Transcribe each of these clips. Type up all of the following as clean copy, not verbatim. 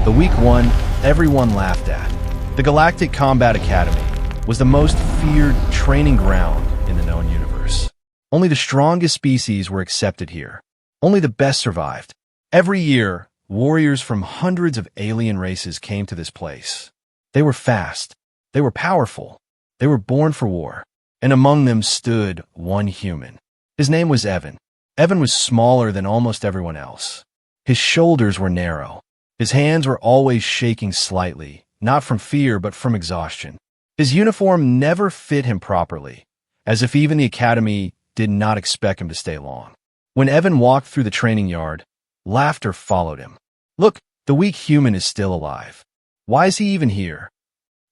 The week one, everyone laughed at. The Galactic Combat Academy was the most feared training ground in the known universe. Only the strongest species were accepted here. Only the best survived. Every year, warriors from hundreds of alien races came to this place. They were fast. They were powerful. They were born for war. And among them stood one human. His name was Evan. Evan was smaller than almost everyone else. His shoulders were narrow. His hands were always shaking slightly, not from fear but from exhaustion. His uniform never fit him properly, as if even the academy did not expect him to stay long. When Evan walked through the training yard, laughter followed him. Look, the weak human is still alive. Why is he even here?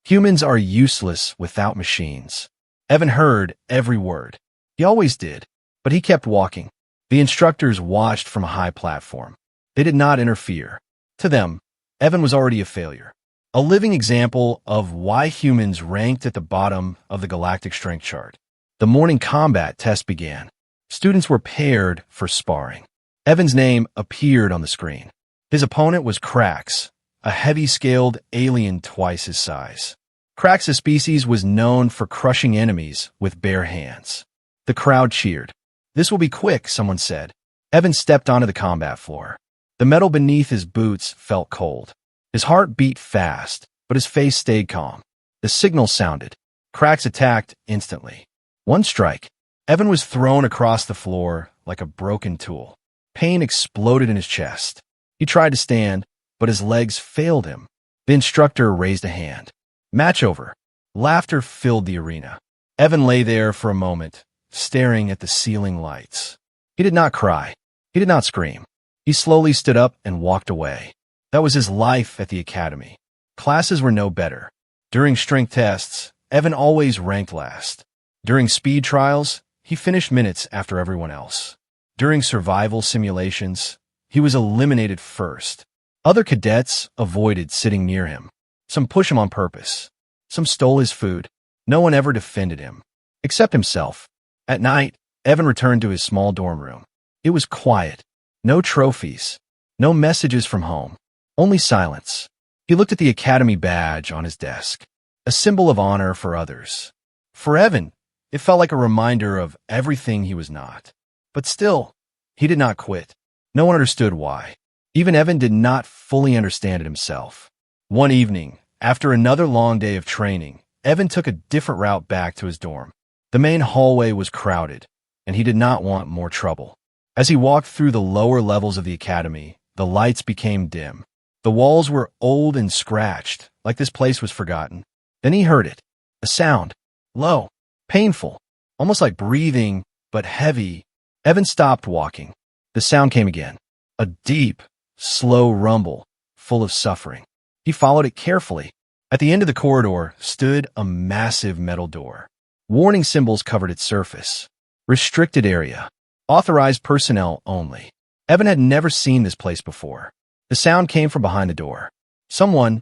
Humans are useless without machines. Evan heard every word. He always did, but he kept walking. The instructors watched from a high platform. They did not interfere. To them, Evan was already a failure. A living example of why humans ranked at the bottom of the galactic strength chart. The morning combat test began. Students were paired for sparring. Evan's name appeared on the screen. His opponent was Krax, a heavy-scaled alien twice his size. Krax's species was known for crushing enemies with bare hands. The crowd cheered. "This will be quick," someone said. Evan stepped onto the combat floor. The metal beneath his boots felt cold. His heart beat fast, but his face stayed calm. The signal sounded. Krax attacked instantly. One strike. Evan was thrown across the floor like a broken tool. Pain exploded in his chest. He tried to stand, but his legs failed him. The instructor raised a hand. Match over. Laughter filled the arena. Evan lay there for a moment, staring at the ceiling lights. He did not cry. He did not scream. He slowly stood up and walked away. That was his life at the academy. Classes were no better. During strength tests, Evan always ranked last. During speed trials, he finished minutes after everyone else. During survival simulations, he was eliminated first. Other cadets avoided sitting near him. Some pushed him on purpose. Some stole his food. No one ever defended him, except himself. At night, Evan returned to his small dorm room. It was quiet. No trophies. No messages from home. Only silence. He looked at the academy badge on his desk, a symbol of honor for others. For Evan, it felt like a reminder of everything he was not. But still, he did not quit. No one understood why. Even Evan did not fully understand it himself. One evening, after another long day of training, Evan took a different route back to his dorm. The main hallway was crowded, and he did not want more trouble. As he walked through the lower levels of the academy, the lights became dim. The walls were old and scratched, like this place was forgotten. Then he heard it. A sound. Low. Painful. Almost like breathing, but heavy. Evan stopped walking. The sound came again. A deep, slow rumble, full of suffering. He followed it carefully. At the end of the corridor stood a massive metal door. Warning symbols covered its surface. Restricted area. Authorized personnel only. Evan had never seen this place before. The sound came from behind the door. Someone,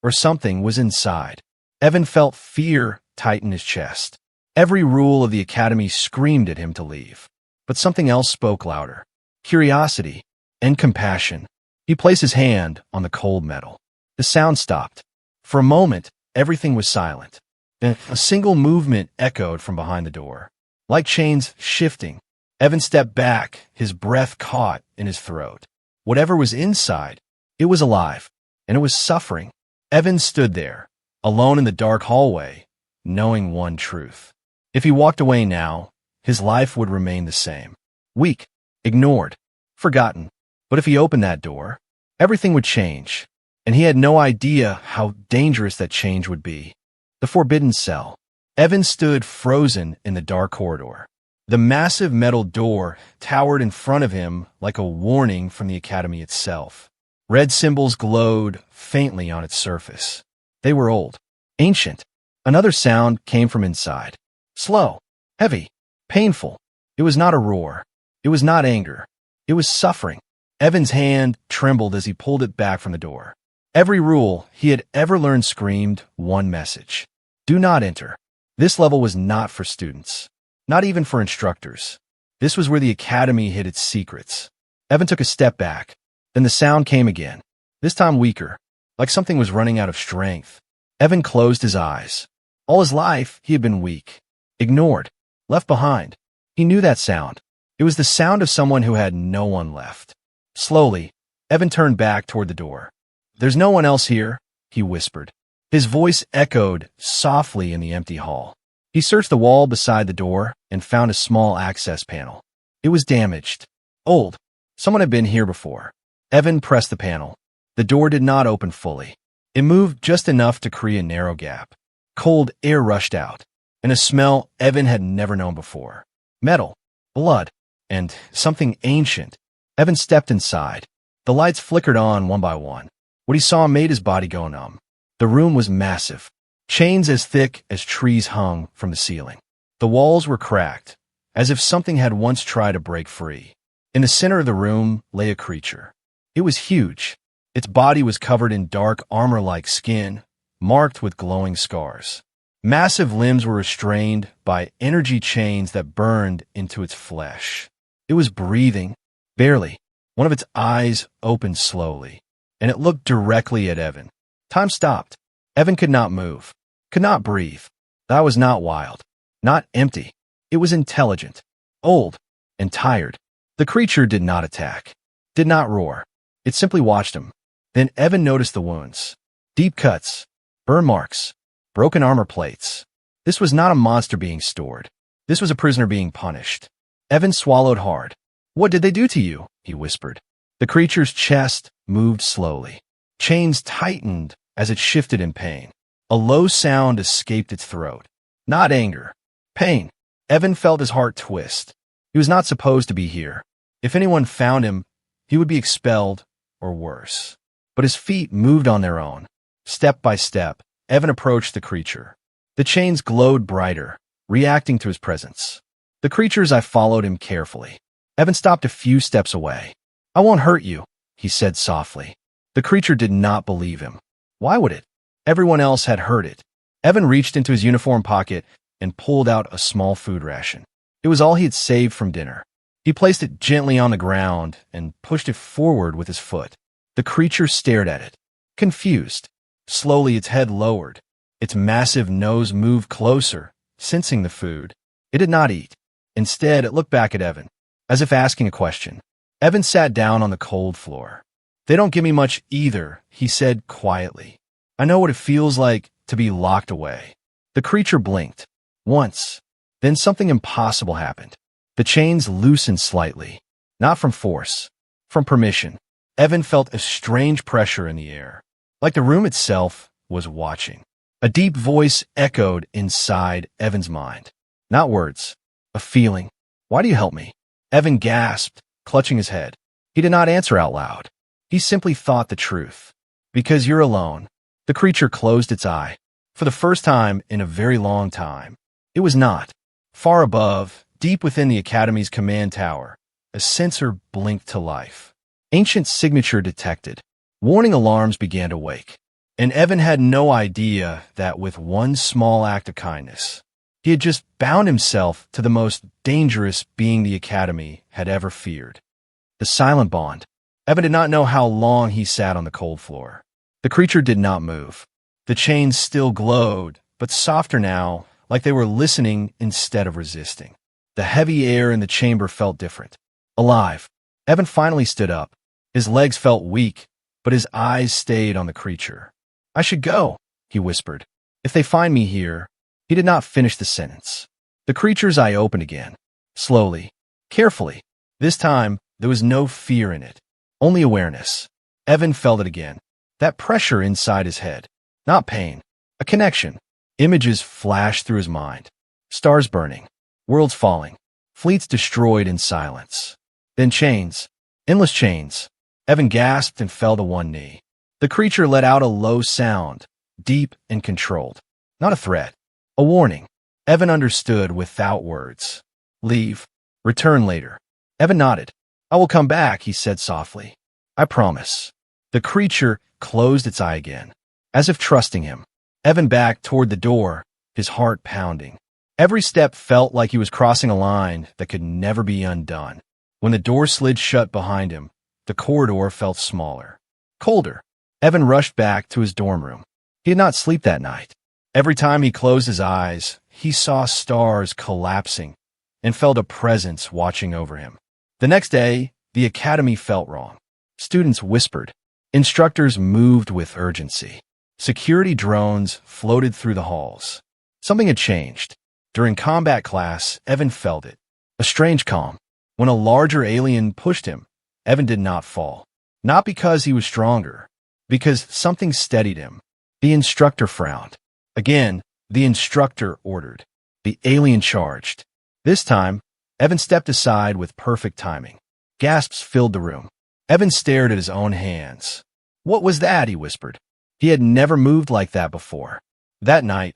or something, was inside. Evan felt fear tighten his chest. Every rule of the academy screamed at him to leave. But something else spoke louder. Curiosity and compassion. He placed his hand on the cold metal. The sound stopped. For a moment, everything was silent. Then a single movement echoed from behind the door. Like chains shifting, Evan stepped back, his breath caught in his throat. Whatever was inside, it was alive, and it was suffering. Evan stood there, alone in the dark hallway, knowing one truth. If he walked away now, his life would remain the same. Weak, ignored, forgotten. But if he opened that door, everything would change, and he had no idea how dangerous that change would be. The forbidden cell. Evan stood frozen in the dark corridor. The massive metal door towered in front of him like a warning from the academy itself. Red symbols glowed faintly on its surface. They were old, ancient. Another sound came from inside. Slow, heavy, painful. It was not a roar. It was not anger. It was suffering. Evan's hand trembled as he pulled it back from the door. Every rule he had ever learned screamed one message. Do not enter. This level was not for students. Not even for instructors. This was where the academy hid its secrets. Evan took a step back. Then the sound came again, this time weaker. like something was running out of strength. Evan closed his eyes. All his life, he had been weak, ignored, left behind. He knew that sound. It was the sound of someone who had no one left. Slowly, Evan turned back toward the door. "There's no one else here," he whispered. His voice echoed softly in the empty hall. He searched the wall beside the door and found a small access panel. It was damaged, old. Someone had been here before. Evan pressed the panel. The door did not open fully. It moved just enough to create a narrow gap. Cold air rushed out, and a smell Evan had never known before. Metal, blood, and something ancient. Evan stepped inside. The lights flickered on one by one. What he saw made his body go numb. The room was massive. Chains as thick as trees hung from the ceiling. The walls were cracked, as if something had once tried to break free. In the center of the room lay a creature. It was huge. Its body was covered in dark armor-like skin, marked with glowing scars. Massive limbs were restrained by energy chains that burned into its flesh. It was breathing, barely. One of its eyes opened slowly, and it looked directly at Evan. Time stopped. Evan could not move, could not breathe. That was not wild, not empty. It was intelligent, old, and tired. The creature did not attack, did not roar. It simply watched him. Then Evan noticed the wounds. Deep cuts, burn marks, broken armor plates. This was not a monster being stored. This was a prisoner being punished. Evan swallowed hard. "What did they do to you?" he whispered. The creature's chest moved slowly. Chains tightened as it shifted in pain. A low sound escaped its throat. Not anger, pain. Evan felt his heart twist. He was not supposed to be here. If anyone found him, he would be expelled or worse. But his feet moved on their own. Step by step, Evan approached the creature. The chains glowed brighter, reacting to his presence. The creature's eye followed him carefully. Evan stopped a few steps away. "I won't hurt you," he said softly. The creature did not believe him. Why would it? Everyone else had heard it. Evan reached into his uniform pocket and pulled out a small food ration. It was all he had saved from dinner. He placed it gently on the ground and pushed it forward with his foot. The creature stared at it, confused. Slowly its head lowered. Its massive nose moved closer, sensing the food. It did not eat. Instead, it looked back at Evan, as if asking a question. Evan sat down on the cold floor. "They don't give me much either," he said quietly. "I know what it feels like to be locked away." The creature blinked. Once. Then something impossible happened. The chains loosened slightly. Not from force. From permission. Evan felt a strange pressure in the air. Like the room itself was watching. A deep voice echoed inside Evan's mind. Not words. A feeling. "Why do you help me?" Evan gasped, clutching his head. He did not answer out loud. He simply thought the truth. "Because you're alone." The creature closed its eye. For the first time in a very long time. It was not. Far above, deep within the Academy's command tower, a sensor blinked to life. Ancient signature detected. Warning alarms began to wake. And Evan had no idea that with one small act of kindness, he had just bound himself to the most dangerous being the Academy had ever feared. The silent bond. Evan did not know how long he sat on the cold floor. The creature did not move. The chains still glowed, but softer now, like they were listening instead of resisting. The heavy air in the chamber felt different. Alive. Evan finally stood up. His legs felt weak, but his eyes stayed on the creature. "I should go," he whispered. "If they find me here." He did not finish the sentence. The creature's eye opened again. Slowly. Carefully. This time, there was no fear in it. Only awareness. Evan felt it again. That pressure inside his head. Not pain. A connection. Images flashed through his mind. Stars burning. Worlds falling. Fleets destroyed in silence. Then chains. Endless chains. Evan gasped and fell to one knee. The creature let out a low sound, deep and controlled. Not a threat. A warning. Evan understood without words. "Leave. Return later." Evan nodded. "I will come back," he said softly. "I promise." The creature closed its eye again, as if trusting him. Evan backed toward the door, his heart pounding. Every step felt like he was crossing a line that could never be undone. When the door slid shut behind him, the corridor felt smaller, colder. Evan rushed back to his dorm room. He did not sleep that night. Every time he closed his eyes, he saw stars collapsing and felt a presence watching over him. The next day, the academy felt wrong. Students whispered. Instructors moved with urgency. Security drones floated through the halls. Something had changed. During combat class, Evan felt it. A strange calm. When a larger alien pushed him, Evan did not fall. Not because he was stronger, because something steadied him. The instructor frowned. Again, the instructor ordered. The alien charged. This time, Evan stepped aside with perfect timing. Gasps filled the room. Evan stared at his own hands. "What was that?" he whispered. He had never moved like that before. That night,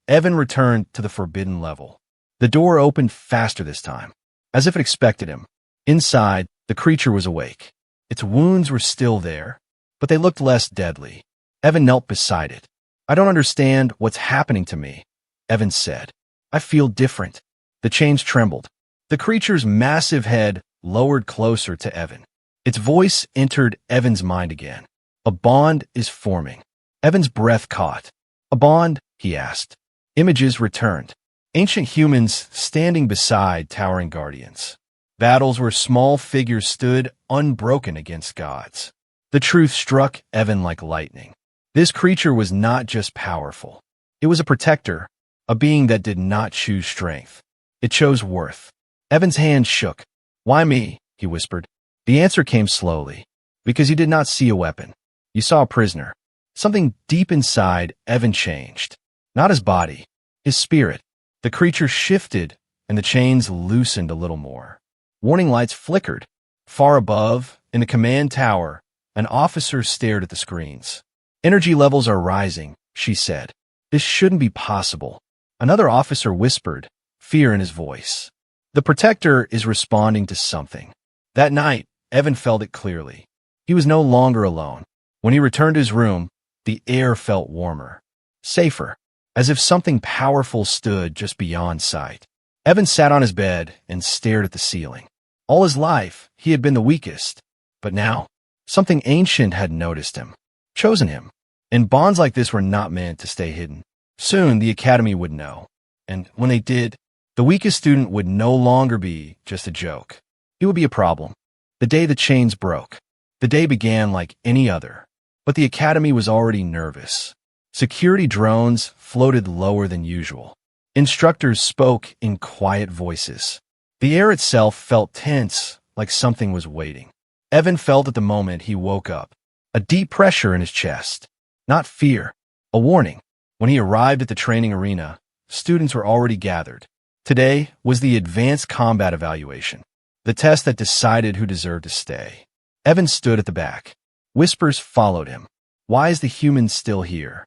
Evan returned to the forbidden level. The door opened faster this time, as if it expected him. Inside, the creature was awake. Its wounds were still there, but they looked less deadly. Evan knelt beside it. "I don't understand what's happening to me," Evan said. "I feel different." The chains trembled. The creature's massive head lowered closer to Evan. Its voice entered Evan's mind again. "A bond is forming." Evan's breath caught. "A bond?" he asked. Images returned. Ancient humans standing beside towering guardians. Battles where small figures stood unbroken against gods. The truth struck Evan like lightning. This creature was not just powerful. It was a protector, a being that did not choose strength. It chose worth. Evan's hand shook. "Why me?" he whispered. The answer came slowly. "Because you did not see a weapon. You saw a prisoner." Something deep inside Evan changed. Not his body, his spirit. The creature shifted, and the chains loosened a little more. Warning lights flickered. Far above, in the command tower, an officer stared at the screens. "Energy levels are rising," she said. "This shouldn't be possible." Another officer whispered, fear in his voice. The protector is responding to something. That night, Evan felt it clearly. He was no longer alone. When he returned to his room, the air felt warmer, safer, as if something powerful stood just beyond sight. Evan sat on his bed and stared at the ceiling. All his life, he had been the weakest. But now, something ancient had noticed him, chosen him. And bonds like this were not meant to stay hidden. Soon, the academy would know. And when they did, the weakest student would no longer be just a joke. He would be a problem. The day the chains broke. The day began like any other. But the academy was already nervous. Security drones floated lower than usual. Instructors spoke in quiet voices. The air itself felt tense, like something was waiting. Evan felt at the moment he woke up. A deep pressure in his chest. Not fear, a warning. When he arrived at the training arena, students were already gathered. Today was the advanced combat evaluation, the test that decided who deserved to stay. Evan stood at the back. Whispers followed him. Why is the human still here?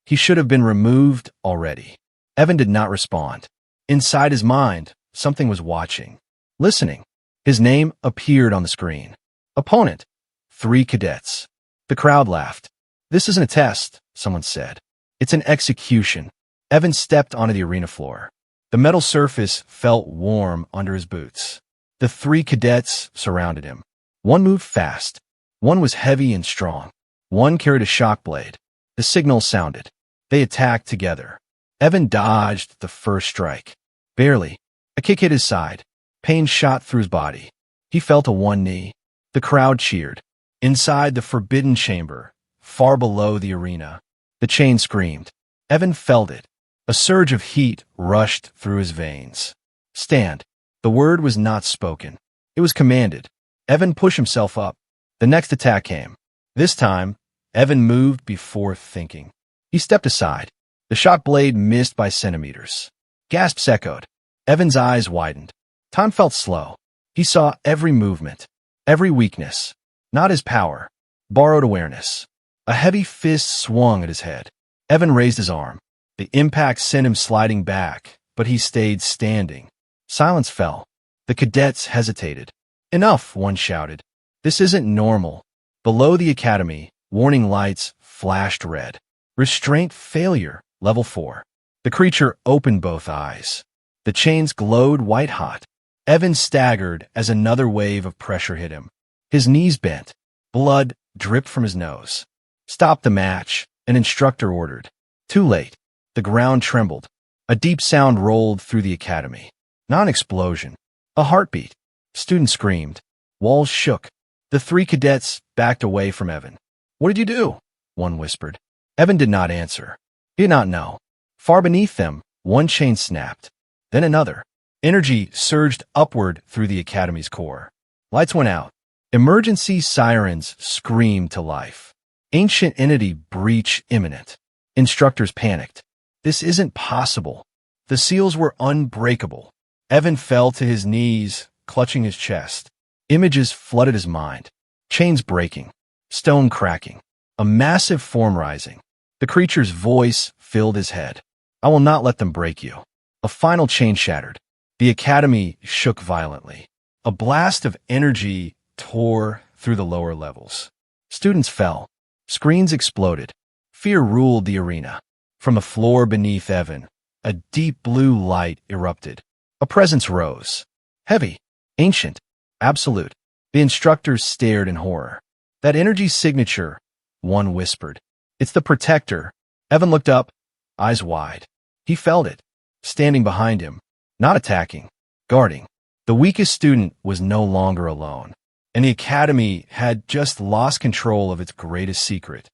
He should have been removed already. Evan did not respond. Inside his mind, something was watching, listening. His name appeared on the screen. Opponent, 3 cadets. The crowd laughed. "This isn't a test," someone said. "It's an execution." Evan stepped onto the arena floor. The metal surface felt warm under his boots. The 3 cadets surrounded him. One moved fast. One was heavy and strong. One carried a shock blade. The signal sounded. They attacked together. Evan dodged the first strike. Barely. A kick hit his side. Pain shot through his body. He fell to one knee. The crowd cheered. Inside the forbidden chamber, far below the arena, the chain screamed. Evan felt it. A surge of heat rushed through his veins. Stand. The word was not spoken. It was commanded. Evan pushed himself up. The next attack came. This time, Evan moved before thinking. He stepped aside. The shock blade missed by centimeters. Gasps echoed. Evan's eyes widened. Time felt slow. He saw every movement, every weakness. Not his power. Borrowed awareness. A heavy fist swung at his head. Evan raised his arm. The impact sent him sliding back, but he stayed standing. Silence fell. The cadets hesitated. Enough, one shouted. This isn't normal. Below the academy, warning lights flashed red. Restraint failure, level 4. The creature opened both eyes. The chains glowed white-hot. Evan staggered as another wave of pressure hit him. His knees bent. Blood dripped from his nose. "Stop the match," an instructor ordered. Too late. The ground trembled. A deep sound rolled through the academy. Not an explosion. A heartbeat. Students screamed. Walls shook. The three cadets backed away from Evan. "What did you do?" one whispered. Evan did not answer. He did not know. Far beneath them, one chain snapped. Then another. Energy surged upward through the academy's core. Lights went out. Emergency sirens screamed to life. Ancient entity breach imminent. Instructors panicked. This isn't possible. The seals were unbreakable. Evan fell to his knees, clutching his chest. Images flooded his mind. Chains breaking. Stone cracking. A massive form rising. The creature's voice filled his head. "I will not let them break you." A final chain shattered. The academy shook violently. A blast of energy tore through the lower levels. Students fell. Screens exploded. Fear ruled the arena. From the floor beneath Evan, a deep blue light erupted. A presence rose. Heavy, ancient, absolute. The instructors stared in horror. "That energy signature," one whispered. "It's the protector." Evan looked up, eyes wide. He felt it, standing behind him, not attacking, guarding. The weakest student was no longer alone, and the academy had just lost control of its greatest secret.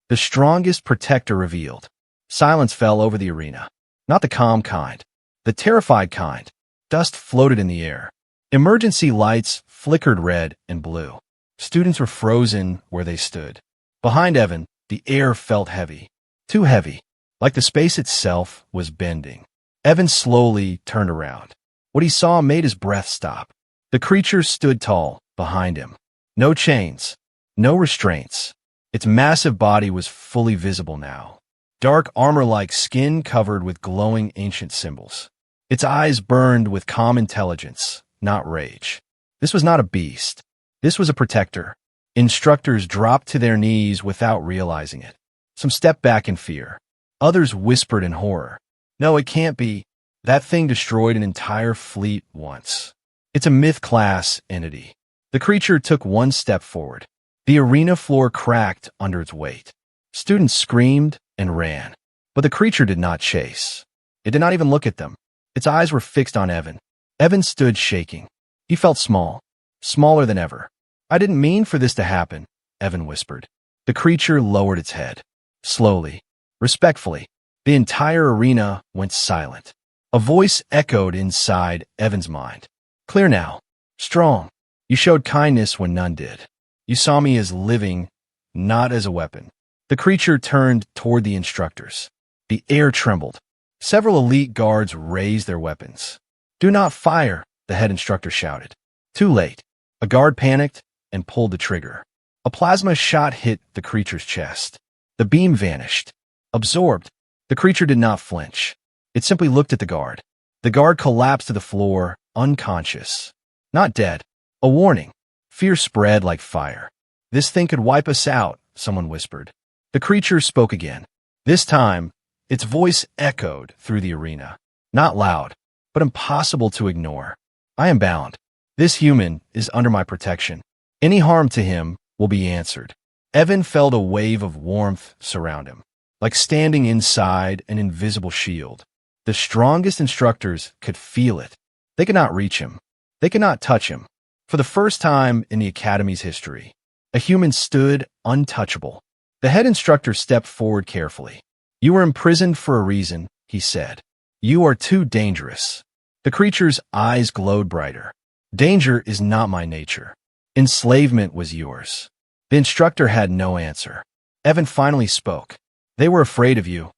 The strongest protector revealed. Silence fell over the arena. Not the calm kind, the terrified kind. Dust floated in the air. Emergency lights flickered red and blue. Students were frozen where they stood. Behind Evan, the air felt heavy. Too heavy, like the space itself was bending. Evan slowly turned around. What he saw made his breath stop. The creature stood tall behind him. No chains, no restraints. Its massive body was fully visible now. Dark armor-like skin covered with glowing ancient symbols. Its eyes burned with calm intelligence, not rage. This was not a beast. This was a protector. Instructors dropped to their knees without realizing it. Some stepped back in fear. Others whispered in horror. "No, it can't be. That thing destroyed an entire fleet once. It's a myth-class entity." The creature took one step forward. The arena floor cracked under its weight. Students screamed and ran. But the creature did not chase. It did not even look at them. Its eyes were fixed on Evan. Evan stood shaking. He felt small, smaller than ever. "I didn't mean for this to happen," Evan whispered. The creature lowered its head. Slowly, respectfully, the entire arena went silent. A voice echoed inside Evan's mind. "Clear now. Strong. You showed kindness when none did. You saw me as living, not as a weapon." The creature turned toward the instructors. The air trembled. Several elite guards raised their weapons. "Do not fire," the head instructor shouted. Too late. A guard panicked and pulled the trigger. A plasma shot hit the creature's chest. The beam vanished. Absorbed, the creature did not flinch. It simply looked at the guard. The guard collapsed to the floor, unconscious. Not dead. A warning. Fear spread like fire. "This thing could wipe us out," someone whispered. The creature spoke again. This time, its voice echoed through the arena. Not loud, but impossible to ignore. "I am bound. This human is under my protection. Any harm to him will be answered." Evan felt a wave of warmth surround him, like standing inside an invisible shield. The strongest instructors could feel it. They could not reach him. They could not touch him. For the first time in the academy's history, a human stood untouchable. The head instructor stepped forward carefully. "You were imprisoned for a reason," he said. "You are too dangerous." The creature's eyes glowed brighter. "Danger is not my nature. Enslavement was yours." The instructor had no answer. Evan finally spoke. "They were afraid of you,"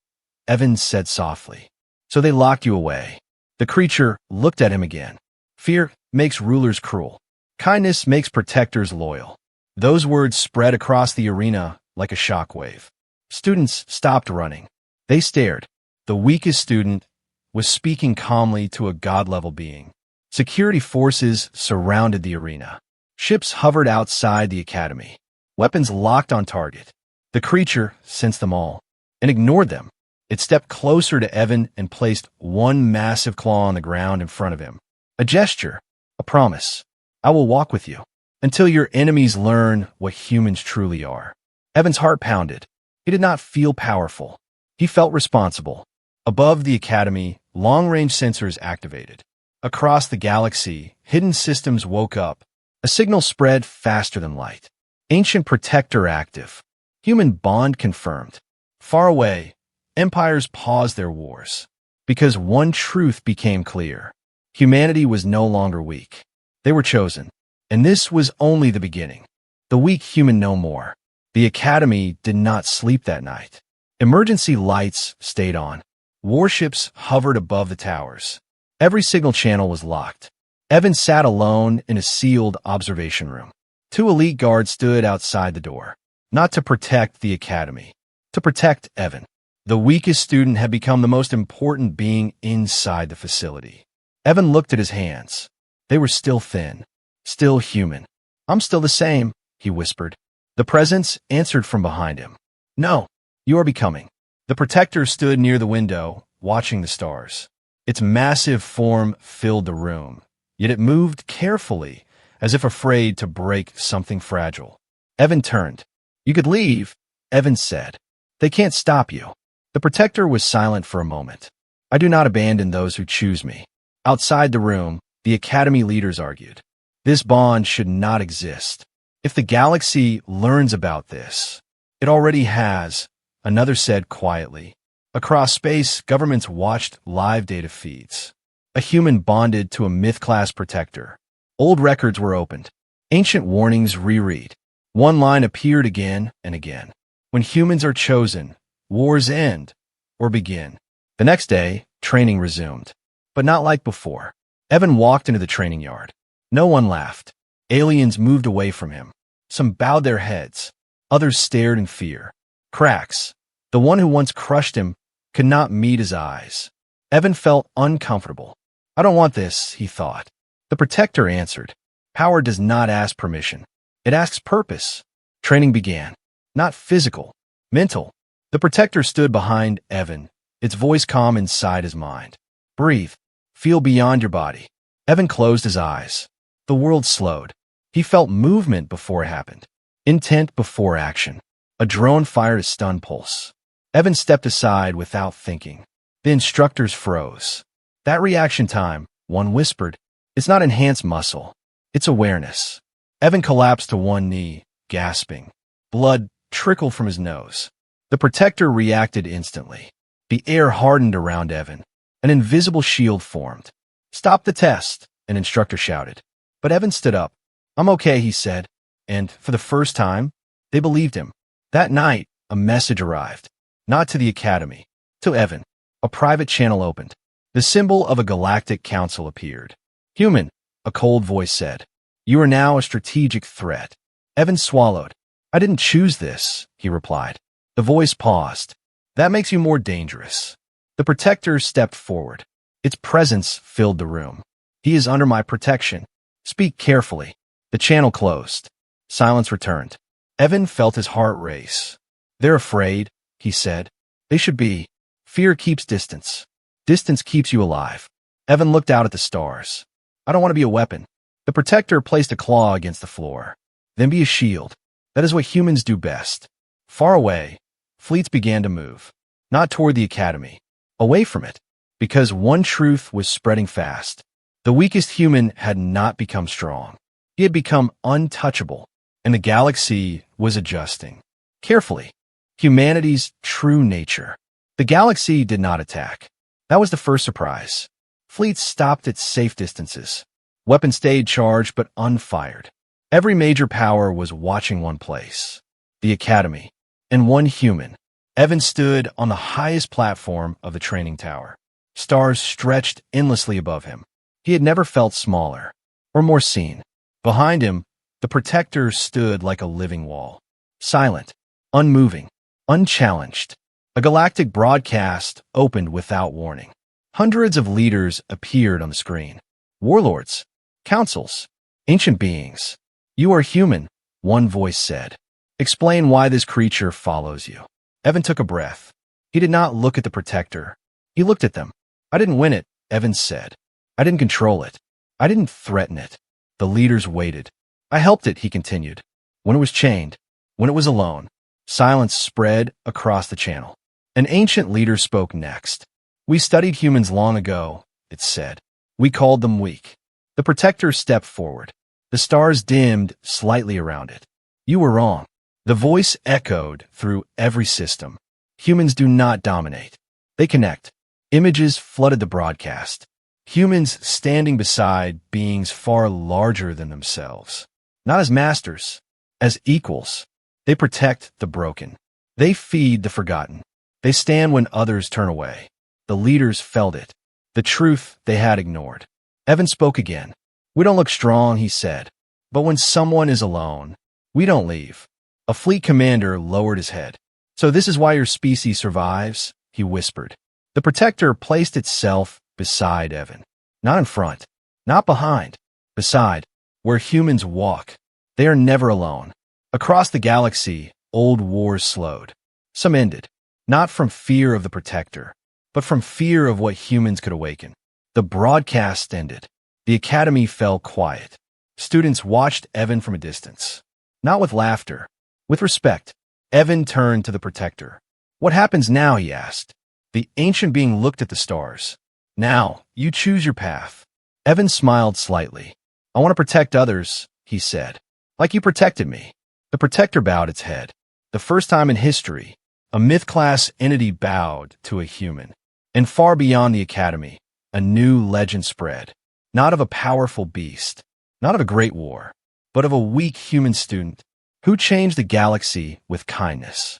Evan said softly. "So they locked you away." The creature looked at him again. "Fear makes rulers cruel. Kindness makes protectors loyal." Those words spread across the arena like a shockwave. Students stopped running. They stared. The weakest student was speaking calmly to a god-level being. Security forces surrounded the arena. Ships hovered outside the academy. Weapons locked on target. The creature sensed them all and ignored them. It stepped closer to Evan and placed one massive claw on the ground in front of him. A gesture, a promise. "I will walk with you until your enemies learn what humans truly are." Evan's heart pounded. He did not feel powerful. He felt responsible. Above the academy, long-range sensors activated. Across the galaxy, hidden systems woke up. A signal spread faster than light. Ancient protector active. Human bond confirmed. Far away, empires paused their wars. Because one truth became clear. Humanity was no longer weak. They were chosen. And this was only the beginning. The weak human no more. The academy did not sleep that night. Emergency lights stayed on. Warships hovered above the towers. Every signal channel was locked. Evan sat alone in a sealed observation room. 2 elite guards stood outside the door. Not to protect the academy. To protect Evan. The weakest student had become the most important being inside the facility. Evan looked at his hands. They were still thin. Still human. "I'm still the same," he whispered. The presence answered from behind him. "No, you are becoming." The protector stood near the window, watching the stars. Its massive form filled the room, yet it moved carefully, as if afraid to break something fragile. Evan turned. "You could leave," Evan said. "They can't stop you." The protector was silent for a moment. "I do not abandon those who choose me." Outside the room, the academy leaders argued. This bond should not exist. If the galaxy learns about this, it already has, another said quietly. Across space, governments watched live data feeds. A human bonded to a myth-class protector. Old records were opened. Ancient warnings reread. One line appeared again and again. When humans are chosen, wars end or begin. The next day, training resumed. But not like before. Evan walked into the training yard. No one laughed. Aliens moved away from him. Some bowed their heads. Others stared in fear. Cracks. The one who once crushed him could not meet his eyes. Evan felt uncomfortable. "I don't want this," he thought. The protector answered. "Power does not ask permission. It asks purpose." Training began. Not physical. Mental. The protector stood behind Evan, its voice calm inside his mind. "Breathe. Feel beyond your body." Evan closed his eyes. The world slowed. He felt movement before it happened. Intent before action. A drone fired a stun pulse. Evan stepped aside without thinking. The instructors froze. That reaction time, one whispered, "It's not enhanced muscle. It's awareness." Evan collapsed to one knee, gasping. Blood trickled from his nose. The protector reacted instantly. The air hardened around Evan. An invisible shield formed. "Stop the test," an instructor shouted. But Evan stood up. "I'm okay," he said. And, for the first time, they believed him. That night, a message arrived. Not to the academy. To Evan. A private channel opened. The symbol of a galactic council appeared. "Human," a cold voice said. "You are now a strategic threat." Evan swallowed. "I didn't choose this," he replied. The voice paused. "That makes you more dangerous." The protector stepped forward. Its presence filled the room. "He is under my protection. Speak carefully." The channel closed. Silence returned. Evan felt his heart race. "They're afraid," he said. "They should be. Fear keeps distance. Distance keeps you alive." Evan looked out at the stars. "I don't want to be a weapon." The protector placed a claw against the floor. "Then be a shield. That is what humans do best." Far away, fleets began to move. Not toward the academy. Away from it. Because one truth was spreading fast. The weakest human had not become strong. He had become untouchable, and the galaxy was adjusting. Carefully. Humanity's true nature. The galaxy did not attack. That was the first surprise. Fleets stopped at safe distances. Weapons stayed charged but unfired. Every major power was watching one place. The academy. And one human. Evan stood on the highest platform of the training tower. Stars stretched endlessly above him. He had never felt smaller, or more seen. Behind him, the protector stood like a living wall. Silent, unmoving, unchallenged. A galactic broadcast opened without warning. Hundreds of leaders appeared on the screen. Warlords, councils, ancient beings. "You are human," one voice said. "Explain why this creature follows you." Evan took a breath. He did not look at the protector. He looked at them. "I didn't win it," Evan said. "I didn't control it. I didn't threaten it." The leaders waited. "I helped it," he continued. "When it was chained. When it was alone. Silence spread across the channel. An ancient leader spoke next. "We studied humans long ago," it said. "We called them weak." The protector stepped forward. The stars dimmed slightly around it. "You were wrong." The voice echoed through every system. "Humans do not dominate. They connect." Images flooded the broadcast. Humans standing beside beings far larger than themselves. Not as masters, as equals. They protect the broken. They feed the forgotten. They stand when others turn away. The leaders felt it. The truth they had ignored. Evan spoke again. "We don't look strong," he said. "But when someone is alone, we don't leave." A fleet commander lowered his head. "So this is why your species survives?" he whispered. The protector placed itself beside Evan. Not in front, not behind, beside, where humans walk. They are never alone. Across the galaxy, old wars slowed. Some ended, not from fear of the protector, but from fear of what humans could awaken. The broadcast ended. The academy fell quiet. Students watched Evan from a distance. Not with laughter, with respect. Evan turned to the protector. "What happens now?" he asked. The ancient being looked at the stars. "Now, you choose your path." Evan smiled slightly. "I want to protect others," he said. "Like you protected me." The protector bowed its head. The first time in history, a myth-class entity bowed to a human. And far beyond the academy, a new legend spread. Not of a powerful beast, not of a great war, but of a weak human student who changed the galaxy with kindness.